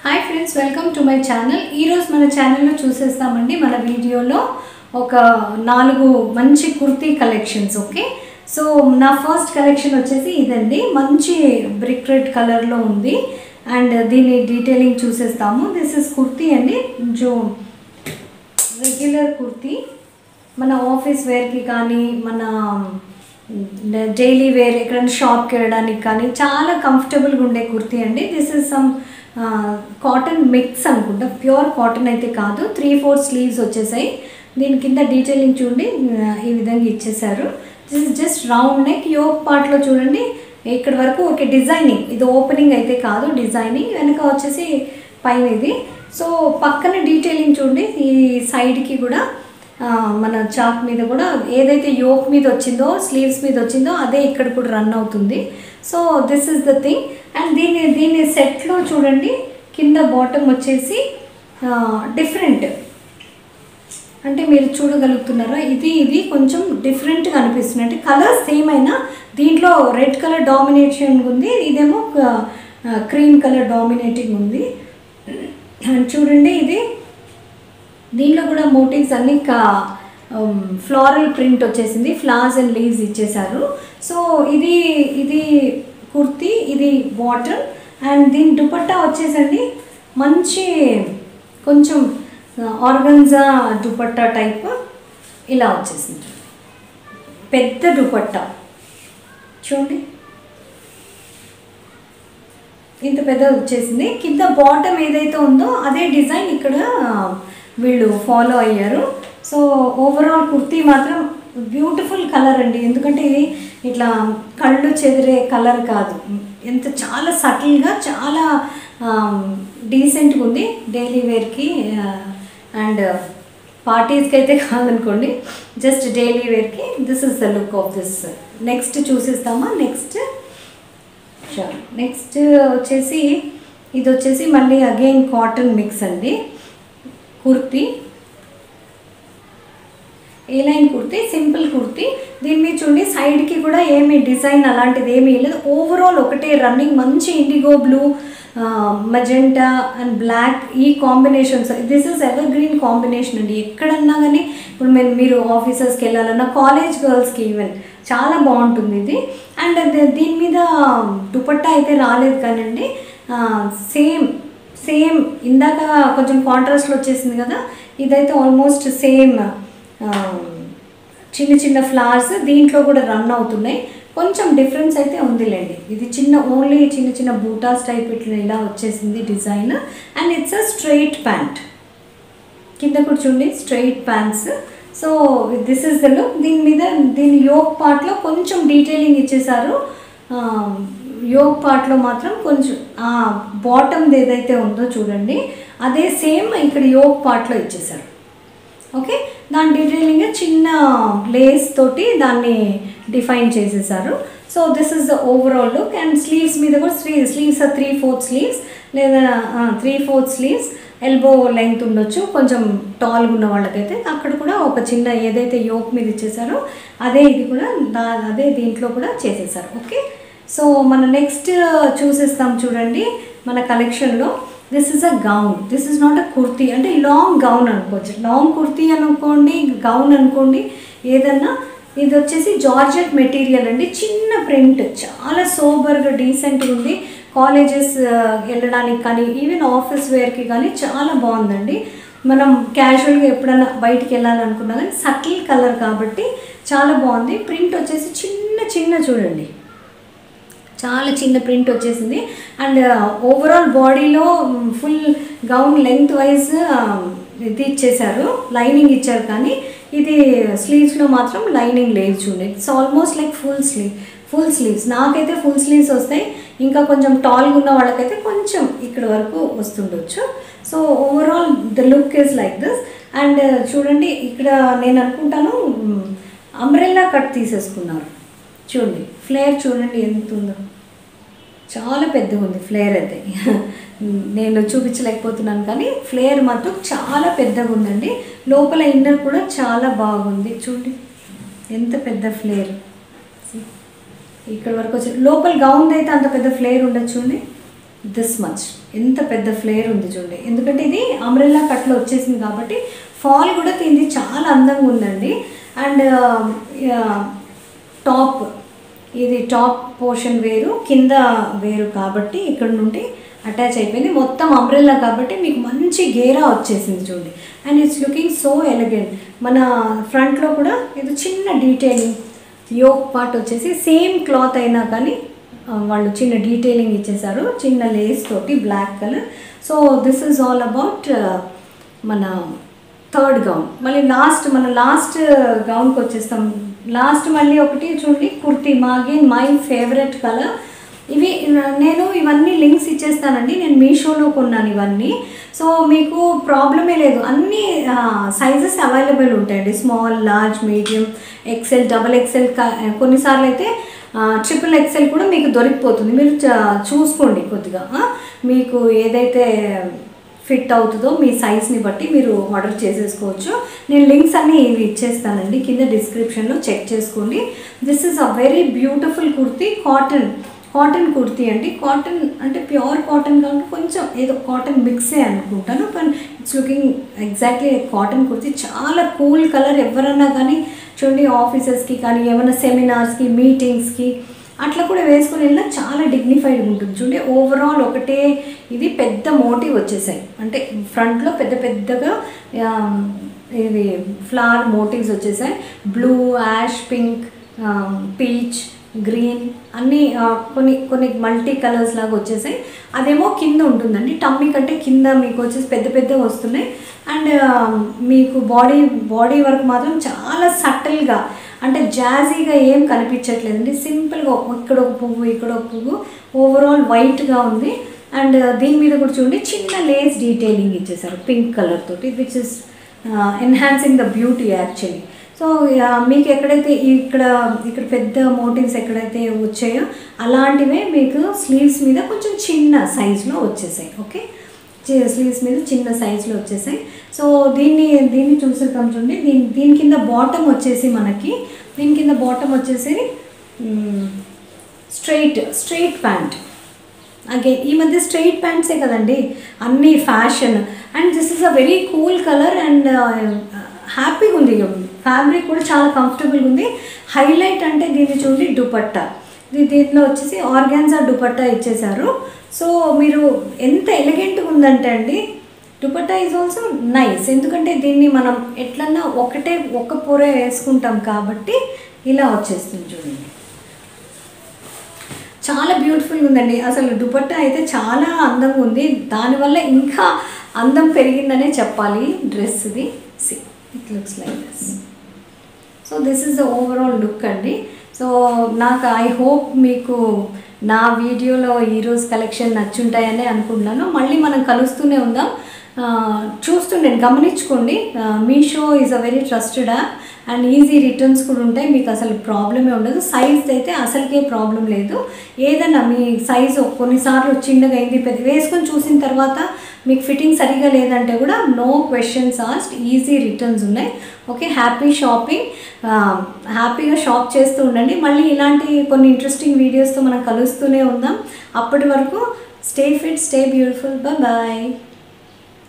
Hi friends, welcome to my channel. ఈరోజు మన ఛానల్లో చూసేస్తామండి మన వీడియోలో ఒక 4 మంచి కుర్తీ కలెక్షన్స్. ఓకే, సో నా ఫస్ట్ కలెక్షన్ వచ్చేసి ఇదండి. మంచి బ్రిక్ రెడ్ కలర్లో ఉంది అండ్ దీని డీటెయిలింగ్ చూసేస్తాము. దిస్ ఇస్ కుర్తీ అండి, జో రెగ్యులర్ కుర్తీ. మన ఆఫీస్ వేర్కి కానీ మన డైలీ వేర్ ఎక్కడైనా షాప్కి వెళ్ళడానికి కానీ చాలా కంఫర్టబుల్గా ఉండే కుర్తీ అండి. This is some cotton mix అనుకుంటా, ప్యూర్ కాటన్ అయితే కాదు. 3/4 స్లీవ్స్ వచ్చేసాయి. దీని కింద డీటెయిలింగ్ చూడండి, ఈ విధంగా ఇచ్చేసారు. This is just round neck. Yoke పార్ట్లో చూడండి ఇక్కడ వరకు ఓకే, డిజైనింగ్. ఇది ఓపెనింగ్ అయితే కాదు, డిజైనింగ్. వెనక వచ్చేసి పైన ఇది. సో పక్కన డీటెయిలింగ్ చూడండి, ఈ సైడ్కి కూడా మన చాక్ మీద కూడా ఏదైతే యోక్ మీద వచ్చిందో, స్లీవ్స్ మీద వచ్చిందో అదే ఇక్కడ కూడా రన్ అవుతుంది. So this is the thing. And దీని సెట్లో చూడండి కింద బాటమ్ వచ్చేసి డిఫరెంట్, అంటే మీరు చూడగలుగుతున్నారా, ఇది కొంచెం డిఫరెంట్గా అనిపిస్తుంది. అంటే కలర్స్ సేమ్ అయినా దీంట్లో రెడ్ కలర్ డామినేషన్ ఉంది, ఇదేమో క్రీమ్ కలర్ డామినేటింగ్ ఉంది. అండ్ చూడండి ఇది దీనిలో కూడా మోటివ్స్ అన్ని ఫ్లోరల్ ప్రింట్ వచ్చేసింది, ఫ్లవర్స్ అండ్ లీవ్స్ ఇచ్చేసారు. సో ఇది కుర్తీ, ఇది బాటమ్. అండ్ దీని దుపట్టా వచ్చేసండి మంచి కొంచెం ఆర్గన్జా దుపట్టా టైప్ ఇలా వచ్చేసింది. పెద్ద దుపట్టా చూడండి, ఇంత పెద్ద వచ్చేసింది. కింద బాటమ్ ఏదైతే ఉందో అదే డిజైన్ ఇక్కడ వీళ్ళు ఫాలో అయ్యారు. సో ఓవరాల్ కుర్తీ మాత్రం బ్యూటిఫుల్ కలర్ అండి. ఎందుకంటే ఇది ఇట్లా కళ్ళు చెదిరే కలర్ కాదు, ఎంత చాలా సటిల్గా చాలా డీసెంట్గా ఉంది. డైలీ వేర్కి అండ్ పార్టీస్కి అయితే కాదనుకోండి, జస్ట్ డైలీ వేర్కి. This is the look of this. Next చూసిస్తామా? నెక్స్ట్ వచ్చేసి ఇది వచ్చేసి మళ్ళీ అగైన్ కాటన్ మిక్స్ అండి. Kurti A line kurti, simple kurti. దీని మీద చూడండి సైడ్కి కూడా ఏమి డిజైన్ అలాంటిది ఏమీ లేదు. ఓవరాల్ ఒకటే రన్నింగ్, మంచి indigo blue, magenta and black, ఈ combinations. This is evergreen combination అండి. ఎక్కడన్నా కానీ ఇప్పుడు మీరు ఆఫీసర్స్కి వెళ్ళాలన్నా, కాలేజ్ గర్ల్స్కి ఈవెన్ చాలా బాగుంటుంది ఇది. అండ్ దీని మీద దుపట్టా అయితే రాలేదు కానండి, సేమ్ ఇందాక కొంచెం కాంట్రాస్ట్లో వచ్చేసింది కదా, ఇదైతే ఆల్మోస్ట్ సేమ్. చిన్న ఫ్లవర్స్ దీంట్లో కూడా రన్ అవుతున్నాయి. కొంచెం డిఫరెన్స్ అయితే ఉందిలేండి. ఇది ఓన్లీ చిన్న బూటాస్ టైప్ ఇట్లా ఇలా వచ్చేసింది design. And it's a straight pant, కింద కూడా చూడండి straight pants. So this is the look. దీని యోక్ పార్ట్లో కొంచెం డీటెయిలింగ్ ఇచ్చేసారు. యోక్ పార్ట్లో మాత్రం కొంచెం బాటమ్ది ఏదైతే ఉందో చూడండి అదే సేమ్ ఇక్కడ యోక్ పార్ట్లో ఇచ్చేసారు. ఓకే, దాని డీటెయిలింగ్ చిన్న లేస్ తోటి దాన్ని డిఫైన్ చేసేసారు. So this is the overall look. And sleeves మీద కూడా స్లీవ్స్ 3/4 స్లీవ్స్ లేదా 3/4 స్లీవ్స్. ఎల్బో లెంగ్త్ ఉండొచ్చు కొంచెం టాల్గా ఉన్న వాళ్ళకైతే. అక్కడ కూడా ఒక చిన్న ఏదైతే యోక్ మీద ఇచ్చేసారో అదే ఇది కూడా అదే దీంట్లో కూడా చేసేసారు. ఓకే, సో మన నెక్స్ట్ చూసేస్తాం చూడండి మన కలెక్షన్లో. This is a gown. This is not a kurti, అంటే లాంగ్ గౌన్ అనుకోవచ్చు. లాంగ్ కుర్తీ అనుకోండి, గౌన్ అనుకోండి, ఏదన్నా. ఇది వచ్చేసి జార్జెట్ మెటీరియల్ అండి. చిన్న ప్రింట్, చాలా సోబర్గా డీసెంట్గా ఉంది. కాలేజెస్ వెళ్ళడానికి కానీ ఈవెన్ ఆఫీస్ వేర్కి కానీ చాలా బాగుందండి. మనం క్యాజువల్గా ఎప్పుడైనా బయటికి వెళ్ళాలనుకున్నా కానీ సటిల్ కలర్ కాబట్టి చాలా బాగుంది. ప్రింట్ వచ్చేసి చిన్న చూడండి, చాలా చిన్న ప్రింట్ వచ్చేసింది. అండ్ ఓవరాల్ బాడీలో ఫుల్ గౌన్ లెంగ్త్ వైజ్ ఇది ఇచ్చేసారు, లైనింగ్ ఇచ్చారు. కానీ ఇది స్లీవ్స్లో మాత్రం లైనింగ్ లేదు చూడండి. It's almost like full sleeves. నాకైతే ఫుల్ స్లీవ్స్ వస్తాయి, ఇంకా కొంచెం టాల్గా ఉన్న వాళ్ళకైతే కొంచెం ఇక్కడ వరకు వస్తుండొచ్చు. So overall the look is like this. And చూడండి ఇక్కడ నేను అనుకుంటాను అంబ్రెల్లా కట్ తీసేసుకున్నారు చూడండి. ఫ్లేర్ చూడండి ఎంత ఉందో, చాలా పెద్దగా ఉంది ఫ్లేర్ అయితే. నేను చూపించలేకపోతున్నాను కానీ ఫ్లేర్ మాత్రం చాలా పెద్దగా ఉందండి. లోపల ఇన్నర్ కూడా చాలా బాగుంది చూడండి, ఎంత పెద్ద ఫ్లేర్. ఇక్కడ వరకు వచ్చి లోపల గౌన్ అయితే అంత పెద్ద ఫ్లేర్ ఉండదు చూడండి. దిస్ మచ్, ఎంత పెద్ద ఫ్లేర్ ఉంది చూడండి. ఎందుకంటే ఇది అంబ్రెల్లా కట్లో వచ్చేసింది కాబట్టి ఫాల్ కూడా దీనికి చాలా అందంగా ఉందండి. అండ్ టాప్, ఇది టాప్ పోర్షన్ వేరు కింద వేరు కాబట్టి ఇక్కడ నుండి అటాచ్ అయిపోయింది. మొత్తం అంబ్రెల్లా కాబట్టి మీకు మంచి గేరా వచ్చేసింది చూడండి. And it's looking so elegant. మన ఫ్రంట్లో కూడా ఇది చిన్న డీటెయిలింగ్, యోక్ పార్ట్ వచ్చేసి సేమ్ క్లాత్ అయినా కానీ వాళ్ళు చిన్న డీటెయిలింగ్ ఇచ్చేసారు చిన్న లేస్ తోటి black colour. So this is all about మన థర్డ్ గౌన్. మళ్ళీ మన లాస్ట్ గౌన్కి వచ్చేస్తాం. లాస్ట్ మళ్ళీ ఒకటి చూడండి కుర్తీ, మై ఫేవరెట్ కలర్. నేను ఇవన్నీ లింక్స్ ఇచ్చేస్తానండి. నేను మీషోలో కొన్నాను ఇవన్నీ. సో మీకు ప్రాబ్లమే లేదు, అన్ని సైజెస్ అవైలబుల్ ఉంటాయండి. Small, large, medium, XL, double XL, కొన్నిసార్లు అయితే ట్రిపుల్ ఎక్సెల్ కూడా మీకు దొరికిపోతుంది. మీరు చూసుకోండి కొద్దిగా, మీకు ఏదైతే ఫిట్ అవుతుందో మీ సైజ్ని బట్టి మీరు ఆర్డర్ చేసేసుకోవచ్చు. నేను లింక్స్ అన్నీ ఇవి ఇచ్చేస్తానండి కింద డిస్క్రిప్షన్లో, చెక్ చేసుకోండి. This is a very beautiful kurti. Cotton kurti అండి. కాటన్ అంటే ప్యూర్ కాటన్ కాబట్టి కొంచెం ఏదో కాటన్ మిక్సే అనుకుంటాను, కానీ it's looking exactly cotton kurti. చాలా కూల్ కలర్. ఎవరన్నా కానీ చూడండి ఆఫీసెస్కి కానీ ఏమైనా సెమినార్స్కి, మీటింగ్స్కి అట్లా కూడా వేసుకొని వెళ్ళినా చాలా డిగ్నిఫైడ్గా ఉంటుంది. చూడండి ఓవరాల్ ఒకటే ఇది పెద్ద మోటివ్ వచ్చేసాయి, అంటే ఫ్రంట్లో పెద్దగా ఇవి ఫ్లవర్ మోటివ్స్ వచ్చేసాయి. Blue, ash, pink, peach, green అన్నీ కొన్ని మల్టీ కలర్స్ లాగా వచ్చేసాయి. అదేమో కింద ఉంటుందండి, టమ్మీ కంటే కింద మీకు వచ్చేసి పెద్ద వస్తున్నాయి. అండ్ మీకు బాడీ వర్క్ మాత్రం చాలా సటిల్గా, అంటే జాజీగా ఏం కనిపించట్లేదండి. సింపుల్గా ఇక్కడ ఒక పువ్వు ఓవరాల్ వైట్గా ఉంది. అండ్ దీని మీద కూడా చూడండి చిన్న లేస్ డీటెయిలింగ్ ఇచ్చేసారు పింక్ కలర్ తోటి, which is enhancing the beauty actually. So మీకు ఎక్కడైతే ఇక్కడ పెద్ద మోటివ్స్ ఎక్కడైతే వచ్చాయో అలాంటివే మీకు స్లీవ్స్ మీద కొంచెం చిన్న సైజులో వచ్చేసాయి. ఓకే, స్లీవ్స్ మీద చిన్న సైజులో వచ్చేసాయి. సో దీన్ని చూసాం చూడండి. దీని కింద బాటమ్ వచ్చేసి స్ట్రైట్ ప్యాంట్. అగైన్ ఈ మధ్య స్ట్రైట్ ప్యాంట్సే కదండి అన్నీ fashion. And this is a very cool colour and హ్యాపీగా ఉంది. ఫ్యాబ్రిక్ కూడా చాలా కంఫర్టబుల్గా ఉంది. హైలైట్ అంటే దీన్ని చూడండి దుపట్టా. దీంట్లో వచ్చేసి ఆర్గాన్జా దుపట్టా ఇచ్చేసారు. సో మీరు ఎంత ఎలిగెంట్గా ఉందంటే అండి, దుపట్టా ఈజ్ ఆల్సో నైస్. ఎందుకంటే దీన్ని మనం ఎట్లన్నా ఒక్క పొర వేసుకుంటాం కాబట్టి ఇలా వచ్చేస్తుంది చూడండి. చాలా బ్యూటిఫుల్గా ఉందండి. అసలు దుపట్టా అయితే చాలా అందంగా ఉంది. దానివల్ల ఇంకా అందం పెరిగిందనే చెప్పాలి డ్రెస్ది. See it looks like this. So this is the overall look అండి. సో నాకు ఐ హోప్ మీకు నా వీడియోలో ఈరోజు కలెక్షన్ నచ్చుంటాయని అనుకుంటున్నాను. మళ్ళీ మనం కలుస్తూనే ఉందాం. చూస్తుండండి, గమనించుకోండి. Meesho is a very trusted app and easy returns కూడా ఉంటాయి. మీకు అసలు ప్రాబ్లమే ఉండదు. సైజ్ అయితే అసలుకే ప్రాబ్లం లేదు. ఏదన్నా మీ సైజు కొన్నిసార్లు చిన్నగా అయింది, వేసుకొని చూసిన తర్వాత మీకు ఫిట్టింగ్ సరిగా లేదంటే కూడా no questions asked, easy returns ఉన్నాయి. Okay, happy shopping. హ్యాపీగా షాప్ చేస్తూ ఉండండి. మళ్ళీ ఇలాంటి కొన్ని ఇంట్రెస్టింగ్ వీడియోస్తో మనం కలుస్తూనే ఉందాం. అప్పటి వరకు stay fit, stay beautiful. Bye.